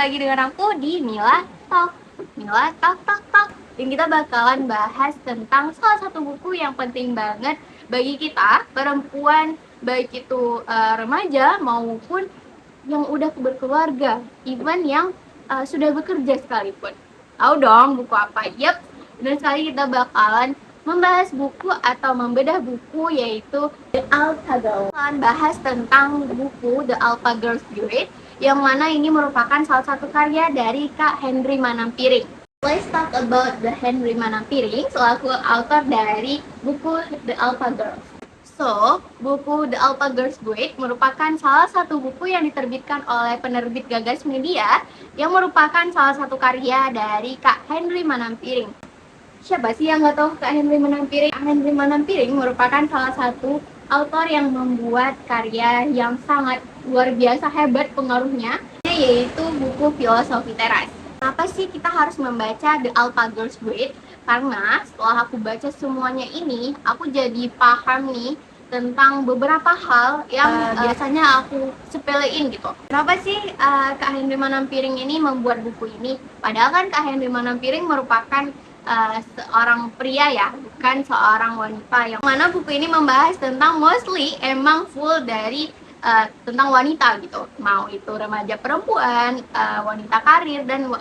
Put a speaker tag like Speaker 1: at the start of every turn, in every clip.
Speaker 1: lagi dengan aku di Mila Talk. Mila Talk Talk Talk. Dan kita bakalan bahas tentang salah satu buku yang penting banget bagi kita perempuan, baik itu remaja maupun yang udah berkeluarga, even yang sudah bekerja sekalipun. Tahu dong buku apa? Yep, dan sekali kita bakalan membahas buku atau membedah buku yaitu The Alpha Girl. Kita akan bahas tentang buku The Alpha Girl's Guide yang mana ini merupakan salah satu karya dari Kak Henry Manampiring. Let's talk about the Henry Manampiring selaku author dari buku The Alpha Girls. So, buku The Alpha Girls Guide merupakan salah satu buku yang diterbitkan oleh penerbit Gagas Media yang merupakan salah satu karya dari Kak Henry Manampiring. Siapa sih yang nggak tahu Kak Henry Manampiring? Kak Henry Manampiring merupakan salah satu autor yang membuat karya yang sangat luar biasa hebat pengaruhnya, yaitu buku Filosofi Teras. Kenapa sih kita harus membaca The Alpha Girls Guide? Karena setelah aku baca semuanya ini, aku jadi paham nih tentang beberapa hal yang biasanya aku sepelein gitu. Kenapa sih Kak Henry Manampiring ini membuat buku ini? Padahal kan Kak Henry Manampiring merupakan seorang pria ya, bukan seorang wanita, yang mana buku ini membahas tentang mostly emang full dari tentang wanita gitu, mau itu remaja perempuan, wanita karir, dan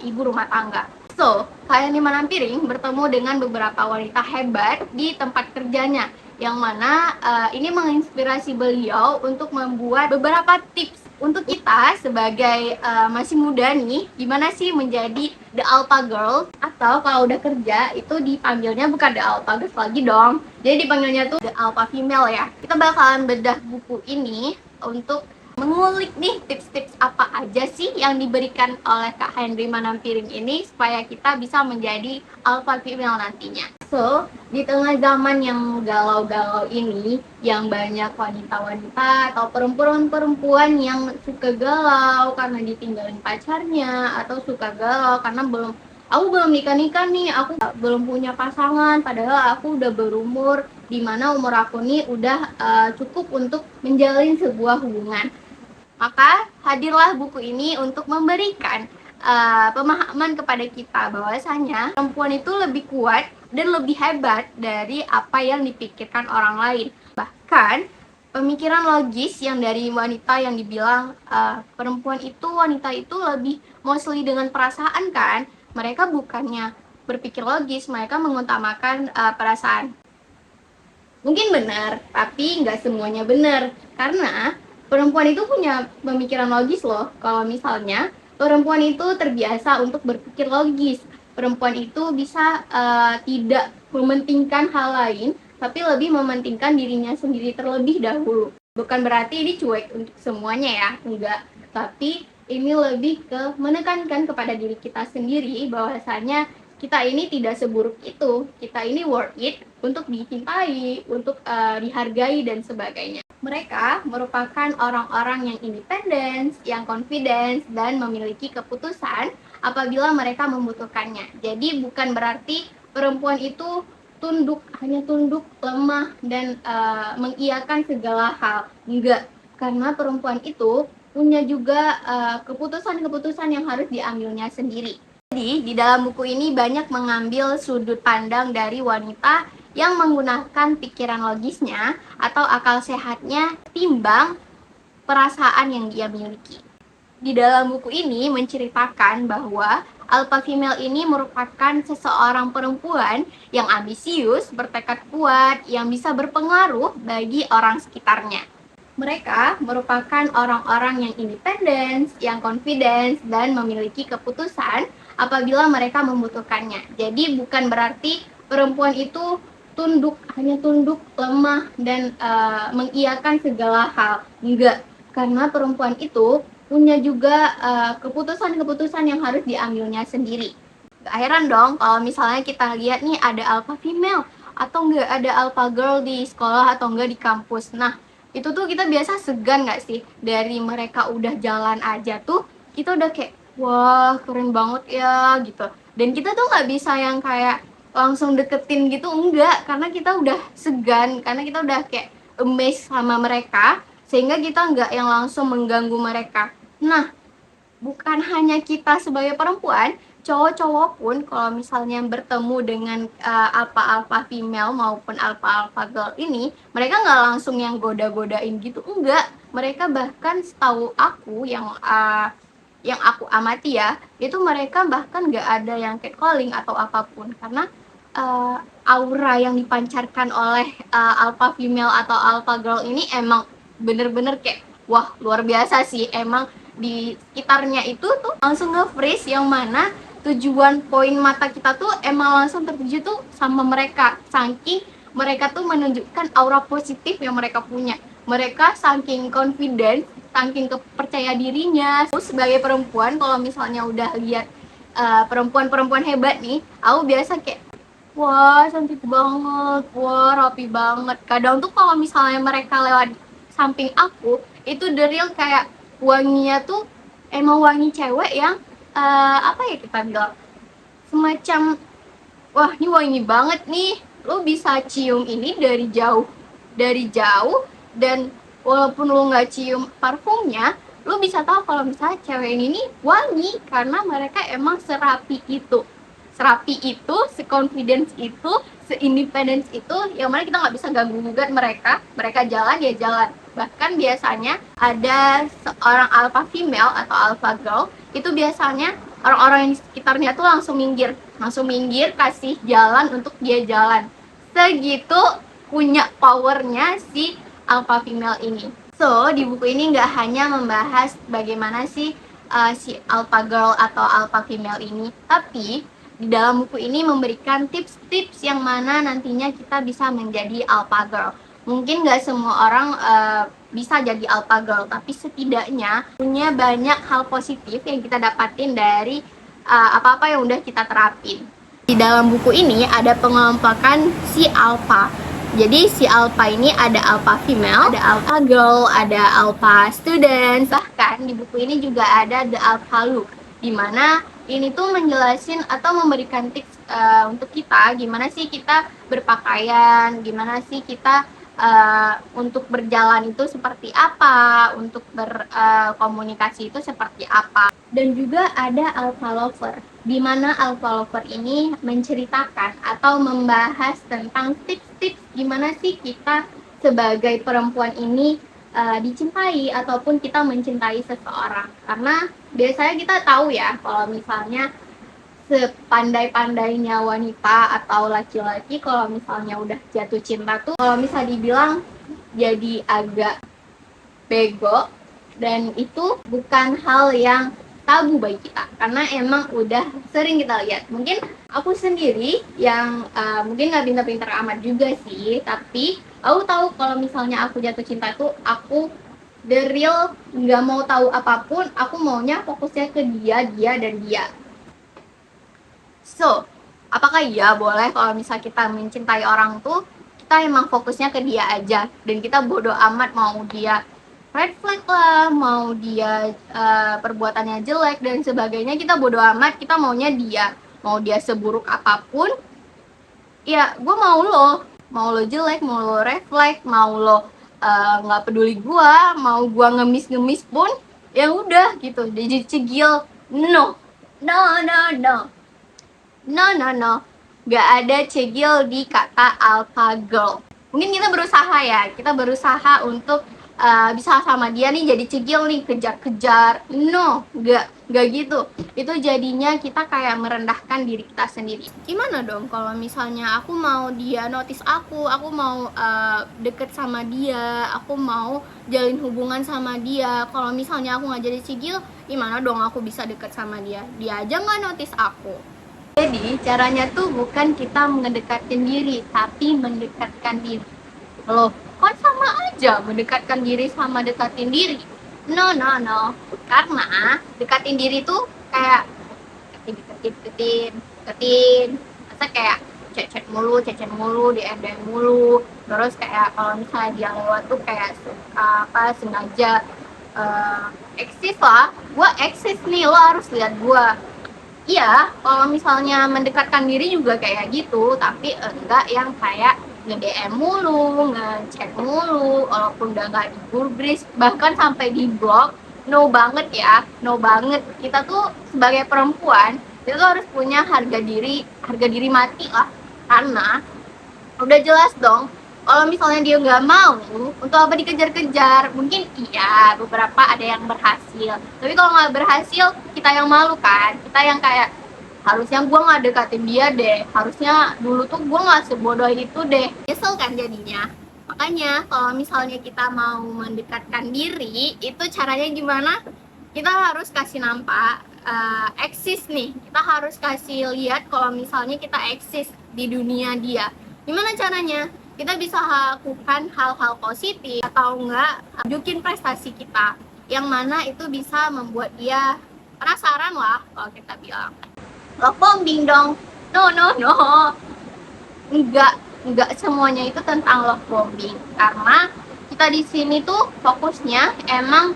Speaker 1: ibu rumah tangga. So, Kak Henry Manampiring bertemu dengan beberapa wanita hebat di tempat kerjanya, yang mana ini menginspirasi beliau untuk membuat beberapa tips untuk kita sebagai masih muda nih, gimana sih menjadi the alpha girl, atau kalau udah kerja itu dipanggilnya bukan the alpha girls lagi dong, jadi dipanggilnya tuh the alpha female ya. Kita bakalan bedah buku ini untuk mengulik nih tips-tips apa aja sih yang diberikan oleh Kak Henry Manampiring ini supaya kita bisa menjadi alpha female nantinya. So, di tengah zaman yang galau-galau ini, yang banyak wanita-wanita atau perempuan-perempuan yang suka galau karena ditinggalin pacarnya, atau suka galau karena aku belum nikah-nikah nih, aku belum punya pasangan, padahal aku udah berumur, dimana umur aku nih udah cukup untuk menjalin sebuah hubungan. Maka hadirlah buku ini untuk memberikan pemahaman kepada kita bahwasanya perempuan itu lebih kuat dan lebih hebat dari apa yang dipikirkan orang lain. Bahkan pemikiran logis yang dari wanita yang dibilang wanita itu lebih mostly dengan perasaan kan. Mereka bukannya berpikir logis, mereka mengutamakan perasaan. Mungkin benar, tapi nggak semuanya benar. Karena perempuan itu punya pemikiran logis loh. Kalau misalnya perempuan itu terbiasa untuk berpikir logis, perempuan itu bisa tidak mementingkan hal lain, tapi lebih mementingkan dirinya sendiri terlebih dahulu. Bukan berarti ini cuek untuk semuanya ya, enggak. Tapi ini lebih ke menekankan kepada diri kita sendiri bahwasanya kita ini tidak seburuk itu, kita ini worth it untuk dicintai, untuk dihargai dan sebagainya. Mereka merupakan orang-orang yang independen, yang confident, dan memiliki keputusan apabila mereka membutuhkannya. Jadi bukan berarti perempuan itu hanya tunduk, lemah, dan mengiyakan segala hal. Enggak, karena perempuan itu punya juga keputusan-keputusan yang harus diambilnya sendiri. Jadi, di dalam buku ini banyak mengambil sudut pandang dari wanita yang menggunakan pikiran logisnya atau akal sehatnya timbang perasaan yang dia miliki. Di dalam buku ini menceritakan bahwa alpha female ini merupakan seseorang perempuan yang ambisius, bertekad kuat, yang bisa berpengaruh bagi orang sekitarnya. Mereka merupakan orang-orang yang independen, yang confident, dan memiliki keputusan apabila mereka membutuhkannya. Jadi bukan berarti perempuan itu hanya tunduk, lemah, dan mengiyakan segala hal. Enggak, karena perempuan itu punya juga keputusan-keputusan yang harus diambilnya sendiri. Gak heran dong kalau misalnya kita lihat nih ada alpha female atau enggak ada alpha girl di sekolah atau enggak di kampus. Nah, itu tuh kita biasa segan gak sih? Dari mereka udah jalan aja tuh kita udah kayak wah keren banget ya gitu. Dan kita tuh gak bisa yang kayak langsung deketin gitu, enggak, karena kita udah segan, karena kita udah kayak amazed sama mereka, sehingga kita enggak yang langsung mengganggu mereka. Nah, bukan hanya kita sebagai perempuan, cowok-cowok pun kalau misalnya bertemu dengan alpha female maupun alpha girl ini, mereka nggak langsung yang goda-godain gitu, enggak. Mereka bahkan setahu aku yang aku amati ya, itu mereka bahkan nggak ada yang catcalling atau apapun, karena aura yang dipancarkan oleh alpha female atau alpha girl ini emang bener-bener kayak wah luar biasa sih. Emang di sekitarnya itu tuh langsung nge-freeze, yang mana tujuan poin mata kita tuh emang langsung tertuju tuh sama mereka, saking mereka tuh menunjukkan aura positif yang mereka punya. Mereka saking confident, saking kepercaya dirinya. Aku sebagai perempuan kalau misalnya udah lihat perempuan-perempuan hebat nih, aku biasa kayak wah cantik banget, wah rapi banget. Kadang tuh kalau misalnya mereka lewat samping aku, itu the real kayak wanginya tuh emang wangi cewek yang apa ya kita bilang, semacam wah ini wangi banget nih, lo bisa cium ini dari jauh, dan walaupun lo nggak cium parfumnya, lo bisa tahu kalau misalnya cewek ini nih wangi, karena mereka emang serapi itu, se-confidence itu, se-independence itu, yang mana kita nggak bisa ganggu gugat mereka. Mereka jalan ya jalan. Bahkan biasanya ada seorang alpha female atau alpha girl, itu biasanya orang-orang yang di sekitarnya tuh langsung minggir kasih jalan untuk dia jalan. Segitu punya powernya si alpha female ini. So di buku ini nggak hanya membahas bagaimana sih si alpha girl atau alpha female ini, tapi di dalam buku ini memberikan tips-tips yang mana nantinya kita bisa menjadi alpha girl. Mungkin nggak semua orang bisa jadi alpha girl, tapi setidaknya punya banyak hal positif yang kita dapatin dari apa-apa yang udah kita terapin. Di dalam buku ini ada pengelompokan si alpha. Jadi si alpha ini ada alpha female, ada alpha girl, ada alpha student. Bahkan di buku ini juga ada the alpha look, dimana ini tuh menjelasin atau memberikan tips untuk kita gimana sih kita berpakaian, gimana sih kita untuk berjalan itu seperti apa, untuk berkomunikasi itu seperti apa. Dan juga ada alpha lover, di mana alpha lover ini menceritakan atau membahas tentang tips-tips gimana sih kita sebagai perempuan ini dicintai ataupun kita mencintai seseorang. Karena biasanya kita tahu ya kalau misalnya sepandai-pandainya wanita atau laki-laki, kalau misalnya udah jatuh cinta tuh kalau misalnya dibilang jadi agak bego, dan itu bukan hal yang tabu bagi kita karena emang udah sering kita lihat. Mungkin aku sendiri yang mungkin nggak pintar-pintar amat juga sih, tapi aku tahu kalau misalnya aku jatuh cinta tuh aku the real nggak mau tahu apapun, aku maunya fokusnya ke dia dan dia. So, apakah iya boleh kalau misal kita mencintai orang tuh kita emang fokusnya ke dia aja dan kita bodoh amat mau dia red flag lah, mau dia perbuatannya jelek dan sebagainya, kita bodoh amat, kita maunya dia, mau dia seburuk apapun, ya gue mau lo jelek, mau lo red flag, mau lo nggak peduli gue, mau gue ngemis pun ya udah gitu, jadi cegil. No, no, no, no. No, no, no. Gak ada cegil di kata alpha girl. Mungkin kita berusaha untuk bisa sama dia nih, jadi cegil nih, kejar-kejar. No, gak gitu. Itu jadinya kita kayak merendahkan diri kita sendiri. Gimana dong kalau misalnya aku mau dia notice aku mau deket sama dia, aku mau jalin hubungan sama dia. Kalau misalnya aku gak jadi cegil, gimana dong aku bisa deket sama dia? Dia aja gak notice aku. Jadi caranya tuh bukan kita mendekatkan diri, tapi mendekatkan diri. Loh, kan sama aja mendekatkan diri sama dekatin diri. No, no, no. Karena dekatin diri tuh kayak deketin. Masa kayak chat mulu, DM mulu. Terus kayak kalau misalnya dia lewat tuh kayak sengaja eksis lah. Gua eksis nih, lo harus lihat gua. Iya, kalau misalnya mendekatkan diri juga kayak gitu, tapi enggak yang kayak nge-DM mulu, nge-chat mulu, walaupun udah nggak digubris, bahkan sampai di blog, no banget ya, no banget. Kita tuh sebagai perempuan itu tuh harus punya harga diri mati lah. Karena udah jelas dong, kalau misalnya dia nggak mau, untuk apa dikejar-kejar? Mungkin iya, beberapa ada yang berhasil, tapi kalau nggak berhasil, kita yang malu kan, kita yang kayak harusnya gue nggak dekatin dia deh, harusnya dulu tuh gue nggak sebodoh itu deh, kesel kan jadinya. Makanya kalau misalnya kita mau mendekatkan diri, itu caranya gimana? Kita harus kasih nampak eksis nih, kita harus kasih lihat kalau misalnya kita eksis di dunia dia. Gimana caranya? Kita bisa lakukan hal-hal positif atau enggak tunjukin prestasi kita, yang mana itu bisa membuat dia penasaran lah kalau kita bilang. Love bombing dong. No, no, no. Enggak semuanya itu tentang love bombing. Karena kita di sini tuh fokusnya emang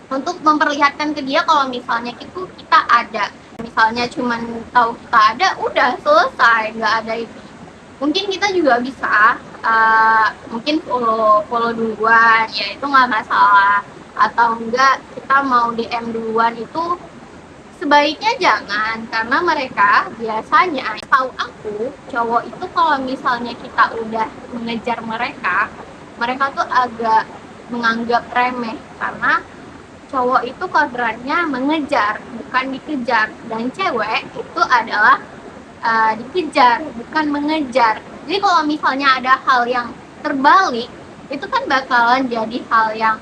Speaker 1: untuk memperlihatkan ke dia kalau misalnya itu kita ada. Misalnya cuman tahu kita ada, udah selesai, nggak ada itu. Mungkin kita juga bisa mungkin follow duluan, ya itu nggak masalah. Atau enggak kita mau DM duluan, itu sebaiknya jangan, karena mereka biasanya, tahu aku, cowok itu kalau misalnya kita udah mengejar mereka, mereka tuh agak menganggap remeh, karena cowok itu kodratnya mengejar bukan dikejar, dan cewek itu adalah dikejar bukan mengejar. Jadi kalau misalnya ada hal yang terbalik, itu kan bakalan jadi hal yang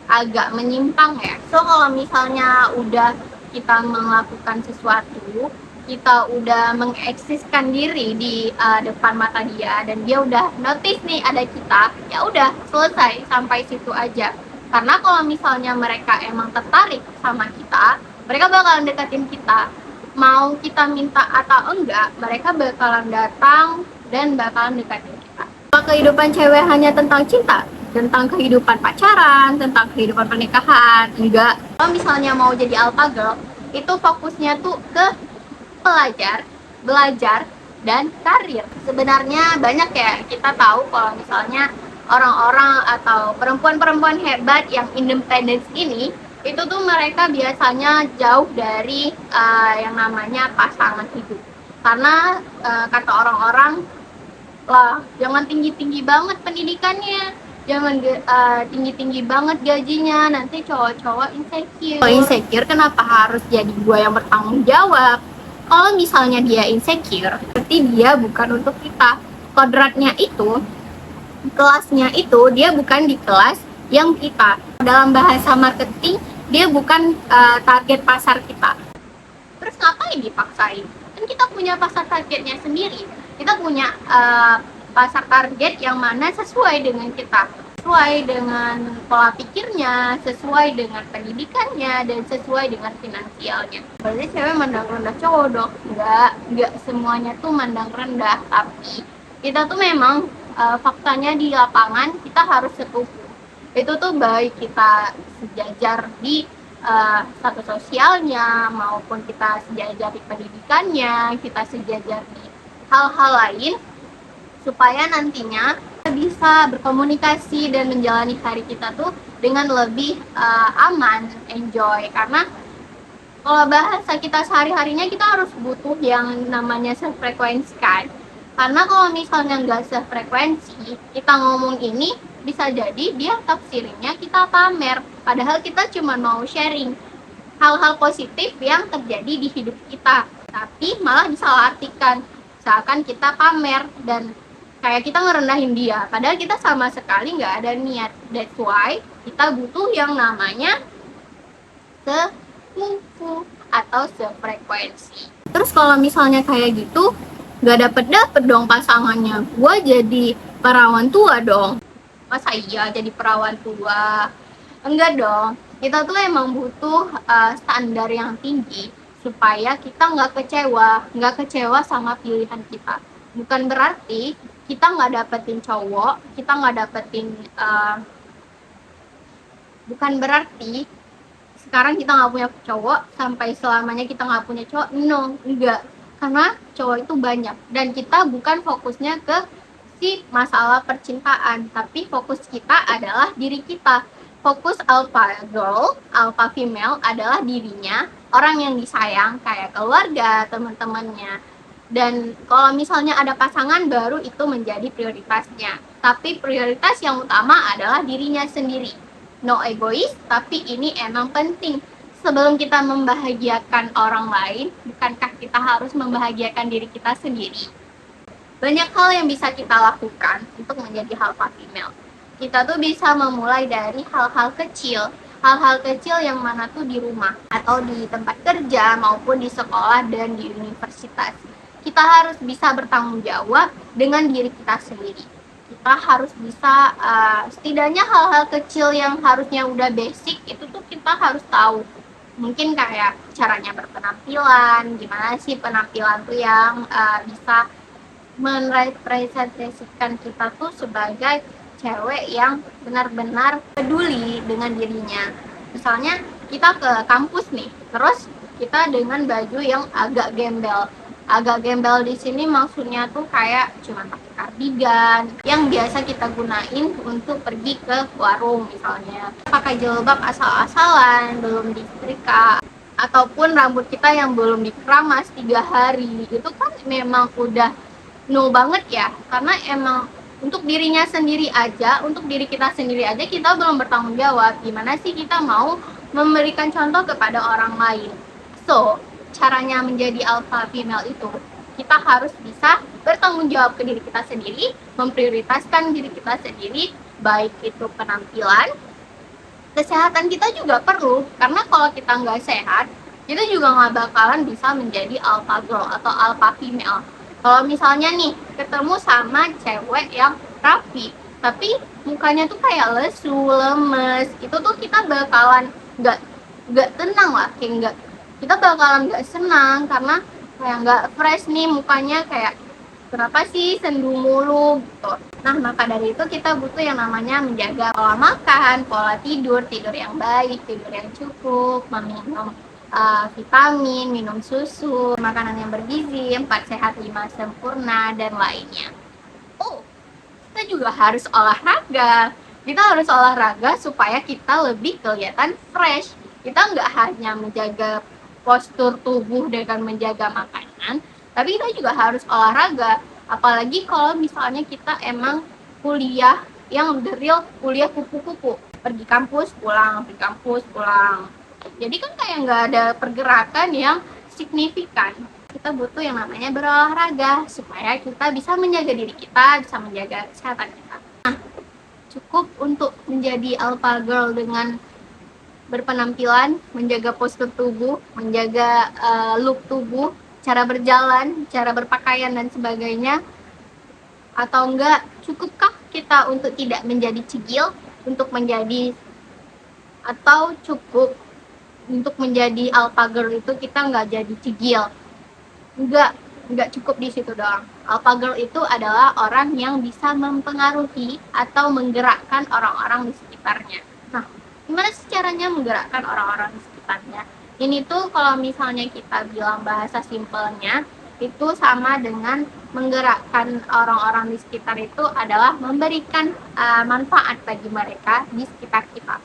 Speaker 1: agak menyimpang ya. So kalau misalnya udah kita melakukan sesuatu, kita udah mengeksiskan diri di depan mata dia, dan dia udah notice nih ada kita, ya udah selesai sampai situ aja. Karena kalau misalnya mereka emang tertarik sama kita, mereka bakalan deketin kita. Mau kita minta atau enggak, mereka bakalan datang dan bakalan deketin kita. Kalau kehidupan cewek hanya tentang cinta, tentang kehidupan pacaran, tentang kehidupan pernikahan, enggak. Kalau misalnya mau jadi alpha girl, itu fokusnya tuh ke belajar, dan karir. Sebenarnya banyak ya kita tahu kalau misalnya orang-orang atau perempuan-perempuan hebat yang independen ini, itu tuh mereka biasanya jauh dari yang namanya pasangan hidup. Karena kata orang-orang, lah jangan tinggi-tinggi banget pendidikannya, jangan tinggi-tinggi banget gajinya, nanti cowok-cowok insecure. Kalau insecure, kenapa harus jadi gua yang bertanggung jawab? Kalau misalnya dia insecure, berarti dia bukan untuk kita. Kodratnya itu, kelasnya itu, dia bukan di kelas yang kita. Dalam bahasa marketing, dia bukan target pasar kita. Terus ngapain dipaksain? Kan kita punya pasar targetnya sendiri. Kita punya pasar target yang mana sesuai dengan kita, sesuai dengan pola pikirnya, sesuai dengan pendidikannya, dan sesuai dengan finansialnya. Berarti cewek mandang rendah cowok dong? Enggak semuanya tuh mandang rendah, tapi kita tuh memang faktanya di lapangan kita harus setuju. Itu tuh baik kita sejajar di status sosialnya, maupun kita sejajar di pendidikannya, kita sejajar di hal-hal lain, supaya nantinya kita bisa berkomunikasi dan menjalani hari kita tuh dengan lebih aman, enjoy. Karena kalau bahasa kita sehari-harinya, kita harus butuh yang namanya sefrekuensi kan. Karena kalau misalnya nggak sefrekuensi, kita ngomong ini, bisa jadi dia tafsirnya kita pamer. Padahal kita cuma mau sharing hal-hal positif yang terjadi di hidup kita, tapi malah disalahartikan seakan kita pamer dan kayak kita ngerendahin dia, padahal kita sama sekali nggak ada niat. That's why kita butuh yang namanya sekufu atau sefrekuensi. Terus kalau misalnya kayak gitu, nggak dapet dong pasangannya, gue jadi perawan tua dong. Masa iya jadi perawan tua? Enggak dong, kita tuh emang butuh standar yang tinggi supaya kita nggak kecewa sama pilihan kita. Bukan berarti kita nggak dapetin cowok, kita nggak dapetin bukan berarti sekarang kita nggak punya cowok sampai selamanya kita nggak punya cowok. No, enggak. Karena cowok itu banyak, dan kita bukan fokusnya ke si masalah percintaan, tapi fokus kita adalah diri kita. Fokus alpha girl, alpha female adalah dirinya, orang yang disayang kayak keluarga, teman-temannya. Dan kalau misalnya ada pasangan baru itu menjadi prioritasnya. Tapi prioritas yang utama adalah dirinya sendiri. No egois, tapi ini emang penting. Sebelum kita membahagiakan orang lain, bukankah kita harus membahagiakan diri kita sendiri? Banyak hal yang bisa kita lakukan untuk menjadi alpha female. Kita tuh bisa memulai dari hal-hal kecil yang mana tuh di rumah atau di tempat kerja maupun di sekolah dan di universitas. Kita harus bisa bertanggung jawab dengan diri kita sendiri. Kita harus bisa setidaknya hal-hal kecil yang harusnya udah basic itu tuh kita harus tahu. Mungkin kayak caranya berpenampilan, gimana sih penampilan tuh yang bisa merepresentasikan kita tuh sebagai cewek yang benar-benar peduli dengan dirinya. Misalnya kita ke kampus nih, terus kita dengan baju yang agak gembel. Agak gembel di sini maksudnya tuh kayak cuma pakai kardigan yang biasa kita gunain untuk pergi ke warung misalnya. Pakai jilbab asal-asalan, belum disetrika, ataupun rambut kita yang belum dikeramas 3 hari. Itu kan memang udah no banget ya, karena emang untuk dirinya sendiri aja, untuk diri kita sendiri aja kita belum bertanggung jawab. Gimana sih kita mau memberikan contoh kepada orang lain? So, caranya menjadi alpha female itu kita harus bisa bertanggung jawab ke diri kita sendiri, memprioritaskan diri kita sendiri, baik itu penampilan, kesehatan kita juga perlu, karena kalau kita nggak sehat, kita juga nggak bakalan bisa menjadi alpha girl atau alpha female. Kalau misalnya nih ketemu sama cewek yang rapi, tapi mukanya tuh kayak lesu, lemes, itu tuh kita bakalan nggak tenang lah, kayak nggak, kita bakalan nggak senang karena kayak nggak fresh nih mukanya, kayak kenapa sih sendu mulu gitu. Nah, maka dari itu kita butuh yang namanya menjaga pola makan, pola tidur, tidur yang baik, tidur yang cukup, meminum vitamin, minum susu, makanan yang bergizi, 4 sehat 5 sempurna, dan lainnya. Oh, kita juga harus olahraga. Kita harus olahraga supaya kita lebih kelihatan fresh. Kita nggak hanya menjaga postur tubuh dengan menjaga makanan, tapi kita juga harus olahraga. Apalagi kalau misalnya kita emang kuliah yang the real kuliah kupu-kupu, pergi kampus pulang, pergi kampus pulang, jadi kan kayak nggak ada pergerakan yang signifikan. Kita butuh yang namanya berolahraga supaya kita bisa menjaga diri kita, bisa menjaga kesehatan kita. Nah, cukup untuk menjadi alpha girl dengan berpenampilan, menjaga postur tubuh, menjaga look tubuh, cara berjalan, cara berpakaian dan sebagainya? Atau enggak, cukupkah kita untuk tidak menjadi cegil, untuk menjadi, atau cukup untuk menjadi alpha girl itu kita nggak jadi cegil? Enggak cukup di situ doang. Alpha girl itu adalah orang yang bisa mempengaruhi atau menggerakkan orang-orang di sekitarnya. Nah, gimana sih caranya menggerakkan orang-orang di sekitarnya? Ini tuh kalau misalnya kita bilang bahasa simpelnya, itu sama dengan menggerakkan orang-orang di sekitar itu adalah memberikan manfaat bagi mereka di sekitar kita.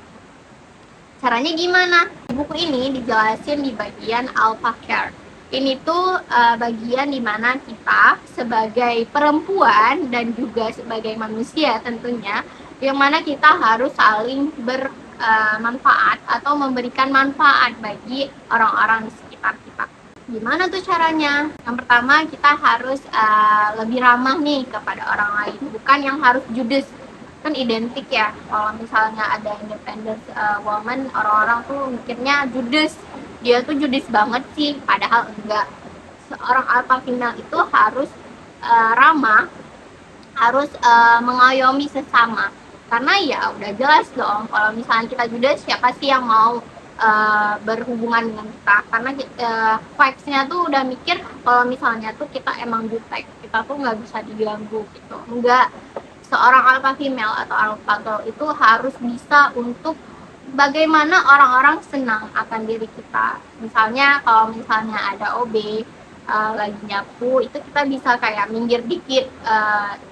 Speaker 1: Caranya gimana? Di buku ini dijelasin di bagian Alpha Care. Ini tuh bagian dimana kita sebagai perempuan dan juga sebagai manusia tentunya, yang mana kita harus saling bermanfaat atau memberikan manfaat bagi orang-orang di sekitar kita. Gimana tuh caranya? Yang pertama kita harus lebih ramah nih kepada orang lain, bukan yang harus judes. Kan identik ya, kalau misalnya ada independent woman, orang-orang tuh mikirnya judes, dia tuh judes banget sih, padahal enggak. Seorang alpha female itu harus ramah, harus mengayomi sesama, karena ya udah jelas dong kalau misalnya kita judes, siapa sih yang mau berhubungan dengan kita, karena vibes-nya tuh udah mikir kalau misalnya tuh kita emang jutek, kita tuh nggak bisa diganggu gitu. Enggak, seorang alpha female atau alpha girl itu harus bisa untuk bagaimana orang-orang senang akan diri kita. Misalnya kalau misalnya ada OB lagi nyapu, itu kita bisa kayak minggir dikit,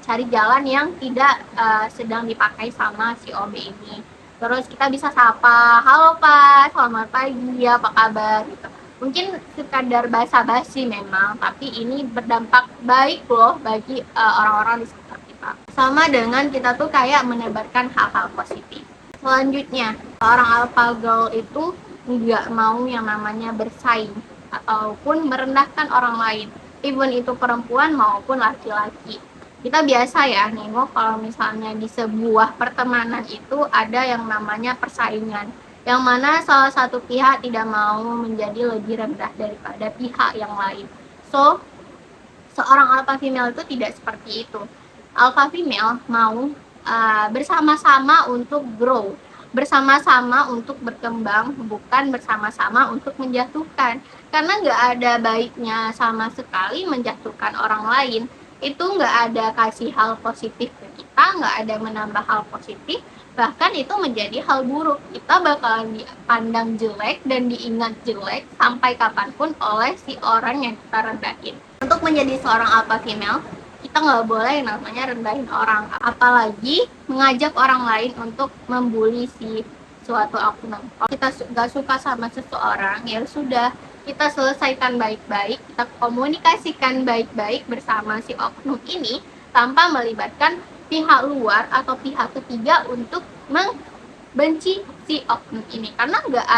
Speaker 1: cari jalan yang tidak sedang dipakai sama si OB ini. Terus kita bisa sapa, halo Pak, selamat pagi, apa kabar gitu. Mungkin sekadar basa-basi memang, tapi ini berdampak baik loh bagi orang-orang di sekitar kita. Sama dengan kita tuh kayak menebarkan hal-hal positif. Selanjutnya, orang alpha girl itu nggak mau yang namanya bersaing ataupun merendahkan orang lain, even itu perempuan maupun laki-laki. Kita biasa ya nengok kalau misalnya di sebuah pertemanan itu ada yang namanya persaingan, yang mana salah satu pihak tidak mau menjadi lebih rendah daripada pihak yang lain. So, seorang alpha female itu tidak seperti itu. Alpha female mau bersama-sama untuk grow, bersama-sama untuk berkembang, bukan bersama-sama untuk menjatuhkan. Karena nggak ada baiknya sama sekali menjatuhkan orang lain. Itu nggak ada kasih hal positif ke kita, nggak ada menambah hal positif, bahkan itu menjadi hal buruk. Kita bakalan dipandang jelek dan diingat jelek sampai kapanpun oleh si orang yang kita rendahin. Untuk menjadi seorang alpha female, kita nggak boleh namanya rendahin orang, apalagi mengajak orang lain untuk membuli si suatu oknum. Kalau kita nggak suka sama seseorang, ya sudah, kita selesaikan baik-baik, kita komunikasikan baik-baik bersama si oknum ini tanpa melibatkan pihak luar atau pihak ketiga untuk membenci si oknum ini, karena nggak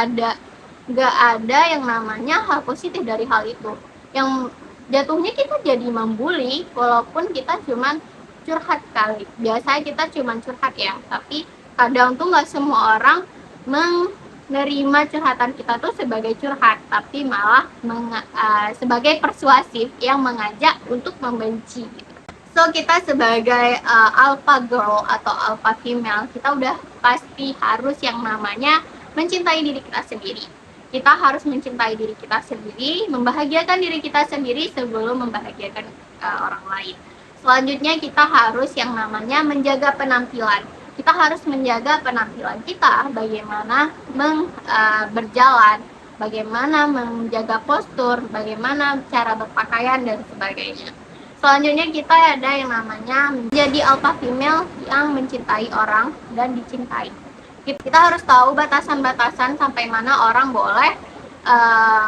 Speaker 1: ada yang namanya hal positif dari hal itu. Yang jatuhnya kita jadi membuli, walaupun kita cuman curhat kali. Biasanya kita cuman curhat ya, tapi kadang tuh nggak semua orang menerima curhatan kita tuh sebagai curhat, tapi malah sebagai persuasif yang mengajak untuk membenci. So, kita sebagai alpha girl atau alpha female, kita udah pasti harus yang namanya mencintai diri kita sendiri. Kita harus mencintai diri kita sendiri, membahagiakan diri kita sendiri sebelum membahagiakan orang lain. Selanjutnya kita harus yang namanya menjaga penampilan. Kita harus menjaga penampilan kita, bagaimana berjalan, bagaimana menjaga postur, bagaimana cara berpakaian dan sebagainya. Selanjutnya kita ada yang namanya menjadi alpha female yang mencintai orang dan dicintai. Kita harus tahu batasan-batasan sampai mana orang boleh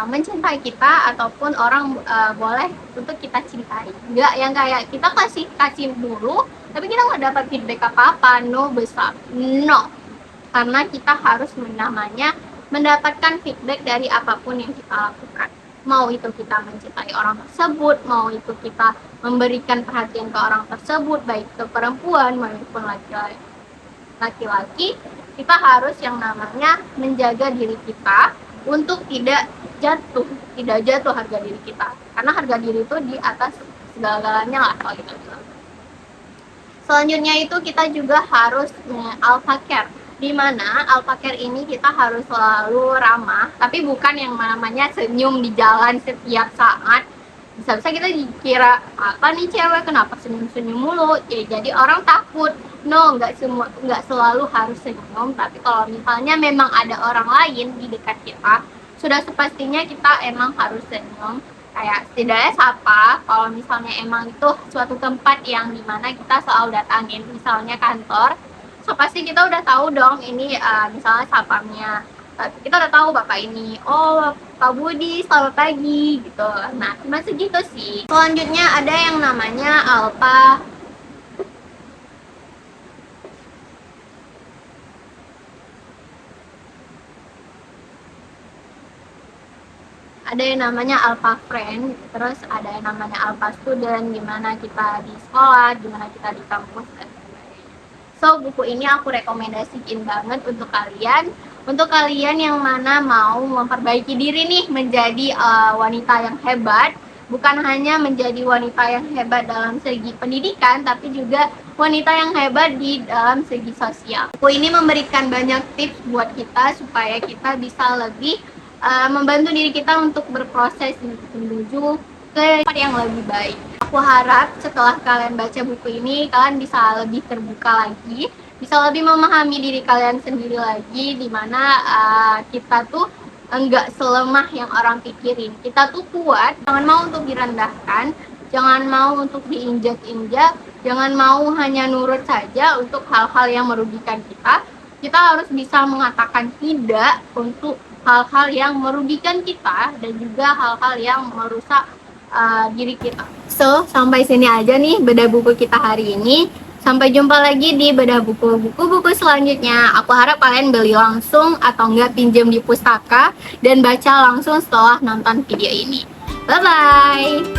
Speaker 1: mencintai kita ataupun orang boleh untuk kita cintai. Enggak yang kayak kita kasih dulu tapi kita nggak dapat feedback apa-apa, no besar, no. Karena kita harus namanya mendapatkan feedback dari apapun yang kita lakukan. Mau itu kita mencintai orang tersebut, mau itu kita memberikan perhatian ke orang tersebut, baik ke perempuan maupun laki-laki, kita harus yang namanya menjaga diri kita untuk tidak jatuh harga diri kita, karena harga diri itu di atas segala-galanya lah kalau kita bilang. Selanjutnya itu kita juga harus alpha care, di mana alpha care ini kita harus selalu ramah, tapi bukan yang namanya senyum di jalan setiap saat. Bisa-bisa kita dikira apa nih cewek, kenapa senyum-senyum mulu, ya jadi orang takut. No, nggak selalu harus senyum, tapi kalau misalnya memang ada orang lain di dekat kita, sudah sepastinya kita emang harus senyum. Kayak setidaknya sapa, kalau misalnya emang itu suatu tempat yang dimana kita selalu datangin, misalnya kantor, so pasti kita udah tahu dong ini misalnya sapamnya, kita udah tahu bapak ini, oh Pak Budi selamat pagi gitu. Nah cuma segitu sih. Selanjutnya ada yang namanya alpha alpha friend, terus ada yang namanya alpha student, gimana kita di sekolah, gimana kita di kampus dan sebagainya. So buku ini aku rekomendasiin banget untuk kalian yang mana mau memperbaiki diri nih menjadi wanita yang hebat, bukan hanya menjadi wanita yang hebat dalam segi pendidikan, tapi juga wanita yang hebat di dalam segi sosial. Buku ini memberikan banyak tips buat kita supaya kita bisa lebih membantu diri kita untuk berproses menuju ke tempat yang lebih baik. Aku harap setelah kalian baca buku ini, kalian bisa lebih terbuka lagi, bisa lebih memahami diri kalian sendiri lagi, dimana kita tuh enggak selemah yang orang pikirin. Kita tuh kuat, jangan mau untuk direndahkan, jangan mau untuk diinjak-injak, jangan mau hanya nurut saja untuk hal-hal yang merugikan kita. kita harus bisa mengatakan tidak untuk hal-hal yang merugikan kita dan juga hal-hal yang merusak diri kita. So, sampai sini aja nih bedah buku kita hari ini. Sampai jumpa lagi di bedah buku-buku selanjutnya. Aku harap kalian beli langsung atau enggak pinjam di pustaka dan baca langsung setelah nonton video ini. Bye-bye!